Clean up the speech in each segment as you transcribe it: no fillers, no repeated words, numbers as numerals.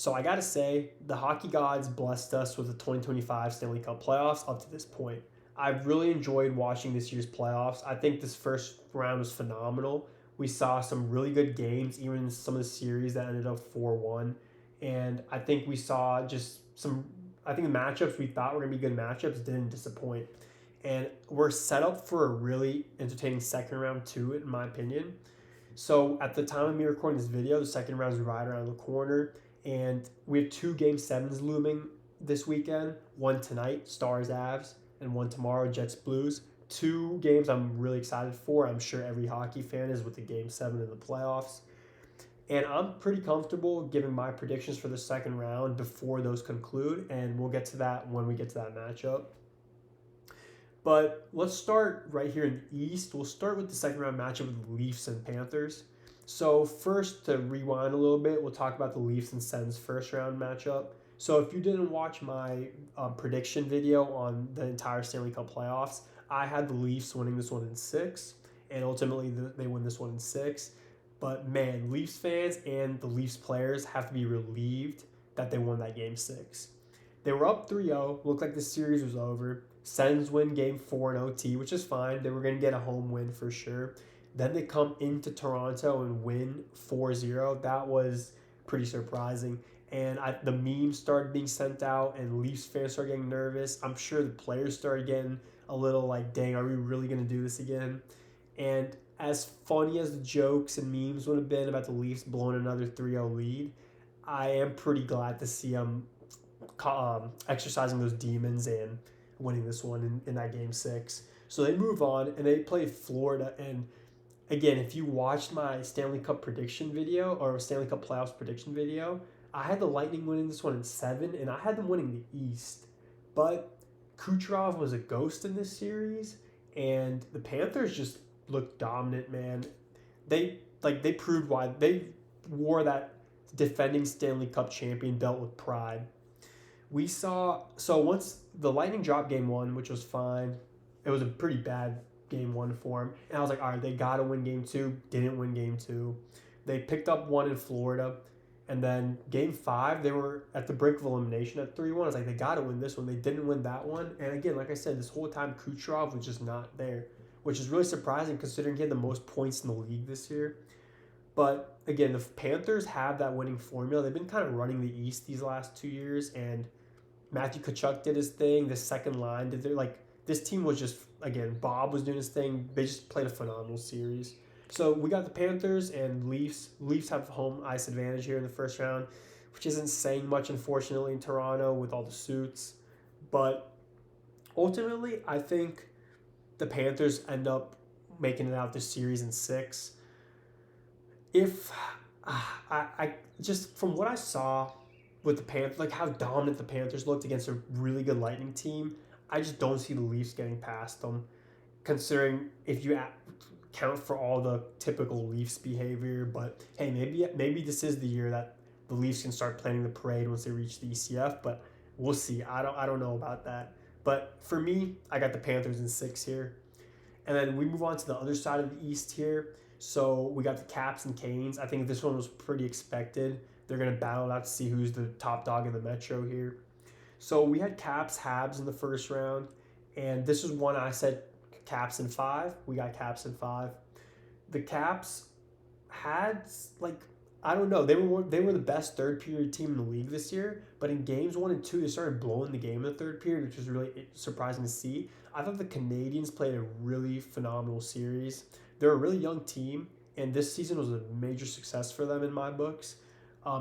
So I gotta say, the hockey gods blessed us with the 2025 Stanley Cup Playoffs up to this point. I've really enjoyed watching this year's playoffs. I think this first round was phenomenal. We saw some really good games, even in some of the series that ended up 4-1. And I think we saw just some, I think the matchups we thought were going to be good matchups didn't disappoint. And we're set up for a really entertaining second round, too, in my opinion. So at the time of me recording this video, the second round is right around the corner, and we have two game sevens looming this weekend. One tonight, Stars Avs, and one tomorrow, Jets Blues. Two games I'm really excited for. I'm sure every hockey fan is with the game seven in the playoffs. And I'm pretty comfortable giving my predictions for the second round before those conclude, and we'll get to that when we get to that matchup. But let's start right here in the East. We'll start with the second round matchup with the Leafs and Panthers. So first, to rewind a little bit, we'll talk about the Leafs and Sens first round matchup. So if you didn't watch my prediction video on the entire Stanley Cup playoffs, I had the Leafs winning this one in six, and ultimately they win this one in six. But man, Leafs fans and the Leafs players have to be relieved that they won that game six. They were up 3-0, looked like the series was over. Sens win game four in OT, which is fine. They were going to get a home win for sure. Then they come into Toronto and win 4-0. That was pretty surprising. And the memes started being sent out, and Leafs fans started getting nervous. I'm sure the players started getting a little like, dang, are we really going to do this again? And as funny as the jokes and memes would have been about the Leafs blowing another 3-0 lead, I am pretty glad to see them exercising those demons and winning this one in that game six. So they move on and they play Florida. And again, if you watched my Stanley Cup prediction video or Stanley Cup playoffs prediction video, I had the Lightning winning this one in seven, and I had them winning the East. But Kucherov was a ghost in this series, and the Panthers just looked dominant, man. They proved why they wore that defending Stanley Cup champion belt with pride. We saw, so once the Lightning dropped game one, which was fine, it was a pretty bad game one for them. And I was like, all right, they got to win game two. Didn't win game two. They picked up one in Florida. And then game five, they were at the brink of elimination at 3-1. I was like, they got to win this one. They didn't win that one. And again, like I said, this whole time Kucherov was just not there, which is really surprising considering he had the most points in the league this year. But again, the Panthers have that winning formula. They've been kind of running the East these last 2 years, and Matthew Tkachuk did his thing. The second line did their this team was just, again, Bob was doing his thing. They just played a phenomenal series. So we got the Panthers and Leafs. Leafs have home ice advantage here in the first round, which isn't saying much, unfortunately, in Toronto with all the suits. But ultimately, I think the Panthers end up making it out this series in six. If I just from what I saw with the Panthers, like how dominant the Panthers looked against a really good Lightning team, I just don't see the Leafs getting past them. Considering if you count for all the typical Leafs behavior, but hey, maybe this is the year that the Leafs can start planning the parade once they reach the ECF. But we'll see. I don't know about that. But for me, I got the Panthers in six here, and then we move on to the other side of the East here. So we got the Caps and Canes. I think this one was pretty expected. They're going to battle it out to see who's the top dog in the Metro here. So we had Caps, Habs in the first round, and this is one I said Caps in five. We got Caps in five. The Caps had, I don't know, they were the best third period team in the league this year, but in games one and two, they started blowing the game in the third period, which was really surprising to see. I thought the Canadians played a really phenomenal series. They're a really young team, and this season was a major success for them in my books.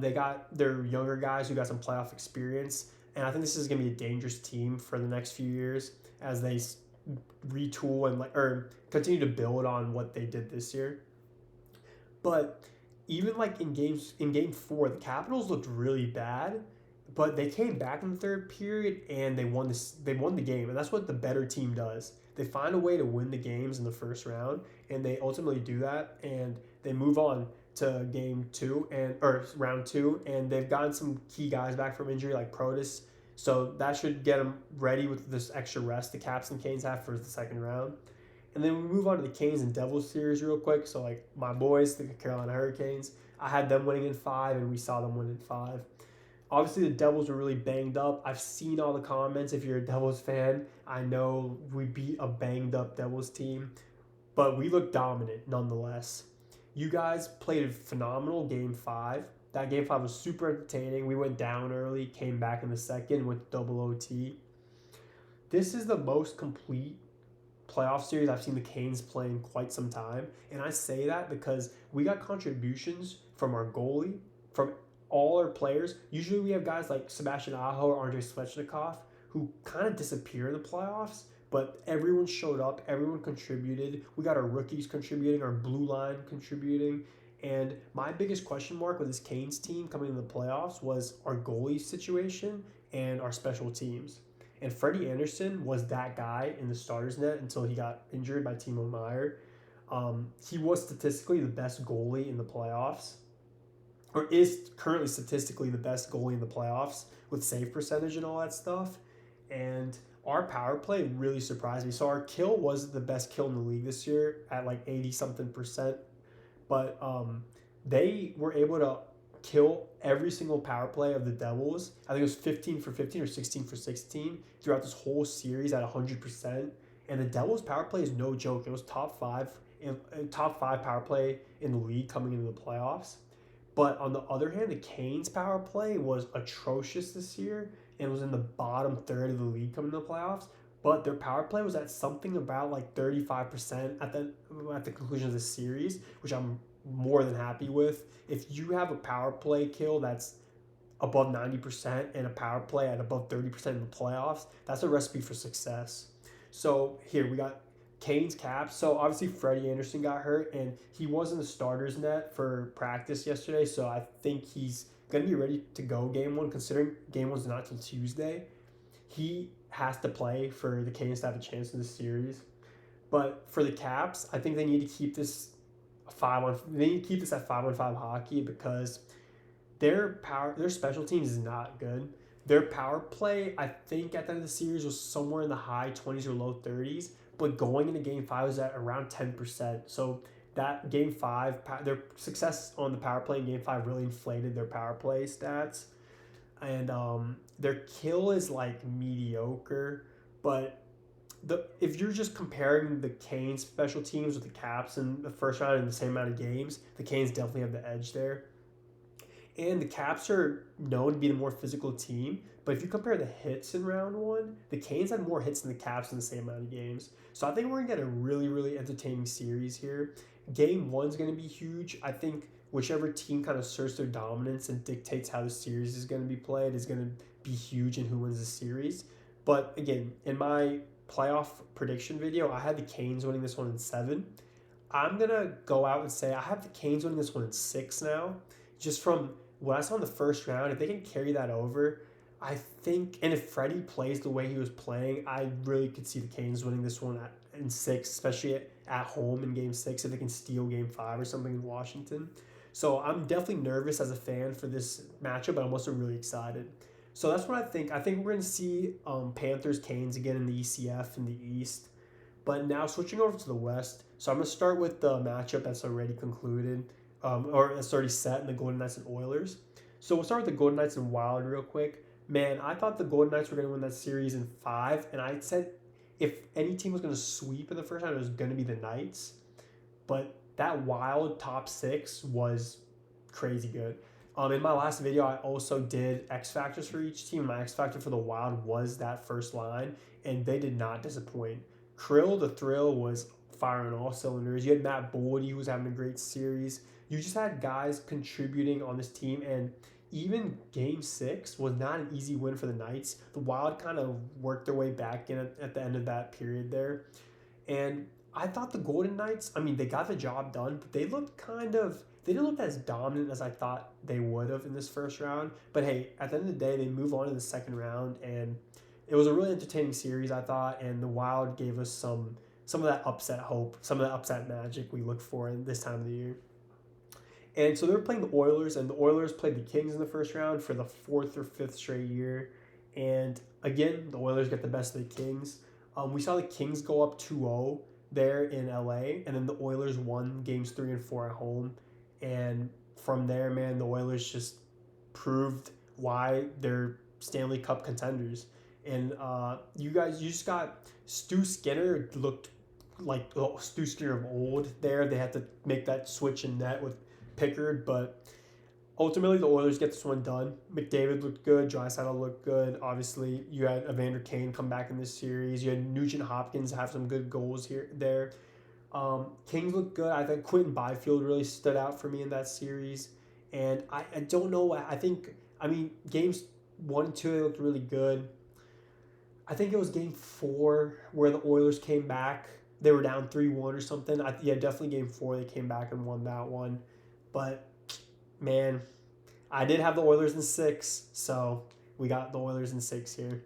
They got their younger guys who got some playoff experience, and I think this is going to be a dangerous team for the next few years as they retool and continue to build on what they did this year. But even in game four, the Capitals looked really bad, but they came back in the third period and they won the game, and that's what the better team does. They find a way to win the games in the first round, and they ultimately do that, and they move on to round two, and they've gotten some key guys back from injury like Protas, so that should get them ready with this extra rest the Caps and Canes have for the second round. And then we move on to the Canes and Devils series real quick. So my boys, the Carolina Hurricanes, I had them winning in five, and we saw them win in five. Obviously, the Devils were really banged up. I've seen all the comments. If you're a Devils fan, I know we beat a banged up Devils team, but we looked dominant nonetheless. You guys played a phenomenal game five. That game five was super entertaining. We went down early, came back in the second with double OT. This is the most complete playoff series I've seen the Canes play in quite some time. And I say that because we got contributions from our goalie, from all our players. Usually we have guys like Sebastian Aho or Andrei Svechnikov who kind of disappear in the playoffs, but everyone showed up, everyone contributed. We got our rookies contributing, our blue line contributing. And my biggest question mark with this Canes team coming into the playoffs was our goalie situation and our special teams. And Freddie Anderson was that guy in the starters net until he got injured by Timo Meier. He was statistically the best goalie in the playoffs, or is currently statistically the best goalie in the playoffs with save percentage and all that stuff. And our power play really surprised me. So our kill was the best kill in the league this year at like 80-something%. But they were able to kill every single power play of the Devils. I think it was 15 for 15 or 16 for 16 throughout this whole series at 100%. And the Devils power play is no joke. It was top five power play in the league coming into the playoffs. But on the other hand, the Canes power play was atrocious this year and was in the bottom third of the league coming into the playoffs. But their power play was at something about like 35% at the conclusion of the series, which I'm more than happy with. If you have a power play kill that's above 90% and a power play at above 30% in the playoffs, that's a recipe for success. So here we got Canes Caps. So obviously Freddie Anderson got hurt and he was in the starters net for practice yesterday. So I think he's going to be ready to go game one, considering game one's not till Tuesday. He has to play for the Canes to have a chance in this series. But for the Caps, I think they need to keep this at 5-on-5 hockey because their special teams is not good. Their power play, I think at the end of the series was somewhere in the high 20s or low 30s, but going into game 5 was at around 10%. So that game 5, their success on the power play in game 5 really inflated their power play stats. And their kill is like mediocre, but if you're just comparing the Canes special teams with the Caps in the first round in the same amount of games, the Canes definitely have the edge there. And the Caps are known to be the more physical team, but if you compare the hits in round one, the Canes had more hits than the Caps in the same amount of games. So I think we're going to get a really, really entertaining series here. Game one's going to be huge. I think whichever team kind of asserts their dominance and dictates how the series is going to be played is going to be huge in who wins the series. But again, in my playoff prediction video, I had the Canes winning this one in 7. I'm going to go out and say I have the Canes winning this one in 6 now. Just from what I saw in the first round, if they can carry that over, I think, and if Freddie plays the way he was playing, I really could see the Canes winning this one in 6, especially at home in game 6 if they can steal game 5 or something in Washington. So I'm definitely nervous as a fan for this matchup, but I'm also really excited. So that's what I think. I think we're going to see Panthers, Canes again in the ECF in the East. But now switching over to the West. So I'm going to start with the matchup that's already concluded, or that's already set in the Golden Knights and Oilers. So we'll start with the Golden Knights and Wild real quick. Man, I thought the Golden Knights were going to win that series in 5, and I said if any team was going to sweep in the first round, it was going to be the Knights. But that Wild top 6 was crazy good. In my last video, I also did X Factors for each team. My X Factor for the Wild was that first line, and they did not disappoint. Krill, the Thrill, was firing all cylinders. You had Matt Boldy, who was having a great series. You just had guys contributing on this team, and even Game 6 was not an easy win for the Knights. The Wild kind of worked their way back in at the end of that period there. And I thought the Golden Knights, they got the job done, but they didn't look as dominant as I thought they would have in this first round. But hey, at the end of the day, they move on to the second round, and it was a really entertaining series, I thought, and the Wild gave us some of that upset hope, some of that upset magic we look for in this time of the year. And so they were playing the Oilers, and the Oilers played the Kings in the first round for the 4th or 5th straight year. And again, the Oilers get the best of the Kings. We saw the Kings go up 2-0 there in LA, and then the Oilers won games 3 and 4 at home. And from there, man, the Oilers just proved why they're Stanley Cup contenders. And you just got Stu Skinner looked like Stu Skinner of old there. They had to make that switch in net with Pickard, but ultimately the Oilers get this one done. McDavid looked good. Draisaitl looked good. Obviously, you had Evander Kane come back in this series. You had Nugent Hopkins have some good goals here there. Kings looked good. I think Quentin Byfield really stood out for me in that series. And I don't know. I mean, games 1 and 2, they looked really good. I think it was game 4 where the Oilers came back. They were down 3-1 or something. Yeah, definitely game 4. They came back and won that one. But, man, I did have the Oilers in 6. So we got the Oilers in 6 here.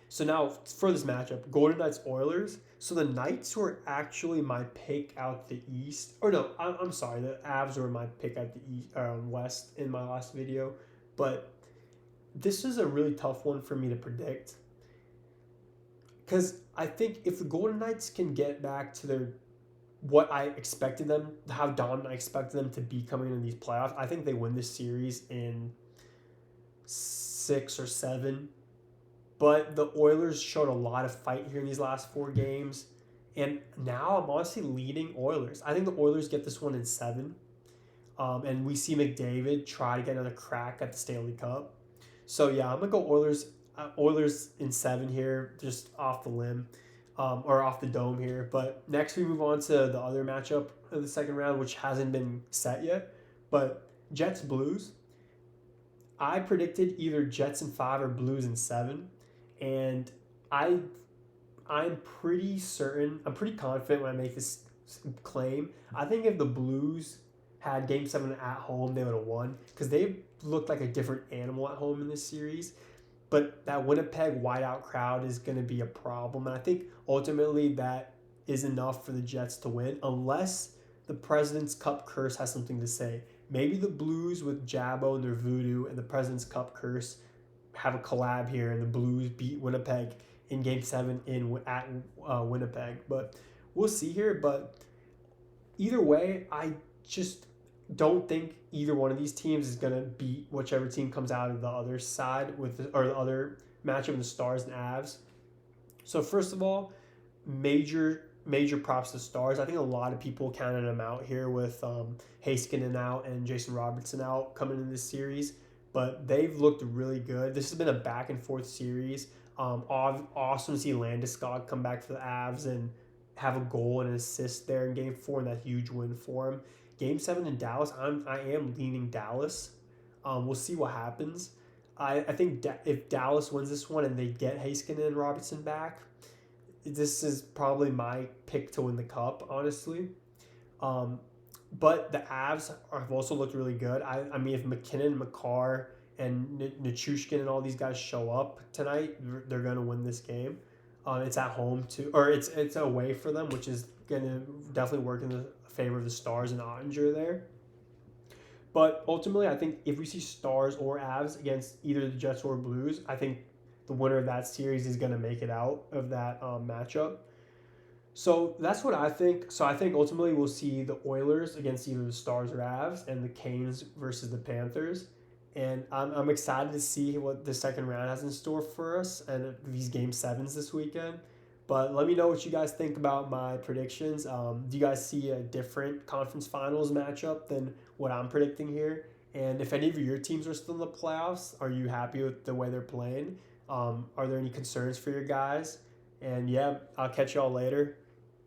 So now for this matchup, Golden Knights Oilers. So the Knights were actually my pick out the East. Or no, I'm sorry, the Avs were my pick out the East, West in my last video. But this is a really tough one for me to predict. Because I think if the Golden Knights can get back to what I expected them, how dominant I expected them to be coming in these playoffs, I think they win this series in 6 or 7. But the Oilers showed a lot of fight here in these last 4 games. And now I'm honestly leading Oilers. I think the Oilers get this one in 7. And we see McDavid try to get another crack at the Stanley Cup. So, yeah, I'm going to go Oilers in 7 here, just off the limb. Or off the dome here. But next we move on to the other matchup of the second round, which hasn't been set yet. But Jets-Blues. I predicted either Jets in 5 or Blues in 7. And I'm pretty certain, I'm pretty confident when I make this claim. I think if the Blues had Game 7 at home, they would have won. Because they looked like a different animal at home in this series. But that Winnipeg whiteout crowd is going to be a problem. And I think ultimately that is enough for the Jets to win. Unless the President's Cup curse has something to say. Maybe the Blues with Jabbo and their voodoo and the President's Cup curse have a collab here, and the Blues beat Winnipeg in Game 7 at Winnipeg. But we'll see here. But either way, I just don't think either one of these teams is going to beat whichever team comes out of the other side or the other matchup of the Stars and Avs. So first of all, major props to Stars. I think a lot of people counted them out here with Heiskanen out and Jason Robertson out coming in this series. But they've looked really good. This has been a back-and-forth series. Awesome to see Landeskog come back for the Avs and have a goal and an assist there in Game 4 and that huge win for him. Game 7 in Dallas, I am leaning Dallas. We'll see what happens. I think if Dallas wins this one and they get Heiskanen and Robertson back, this is probably my pick to win the Cup, honestly. But the Avs have also looked really good. I mean, if McKinnon, McCarr, and Nichushkin and all these guys show up tonight, they're going to win this game. It's at home too, or it's away for them, which is going to definitely work in the favor of the Stars and Ottinger there. But ultimately, I think if we see Stars or Avs against either the Jets or Blues, I think the winner of that series is going to make it out of that matchup. So that's what I think. So I think ultimately we'll see the Oilers against either the Stars or Avs and the Canes versus the Panthers. And I'm excited to see what the second round has in store for us and these Game 7s this weekend. But let me know what you guys think about my predictions. Do you guys see a different conference finals matchup than what I'm predicting here? And if any of your teams are still in the playoffs, are you happy with the way they're playing? Are there any concerns for your guys? And yeah, I'll catch y'all later.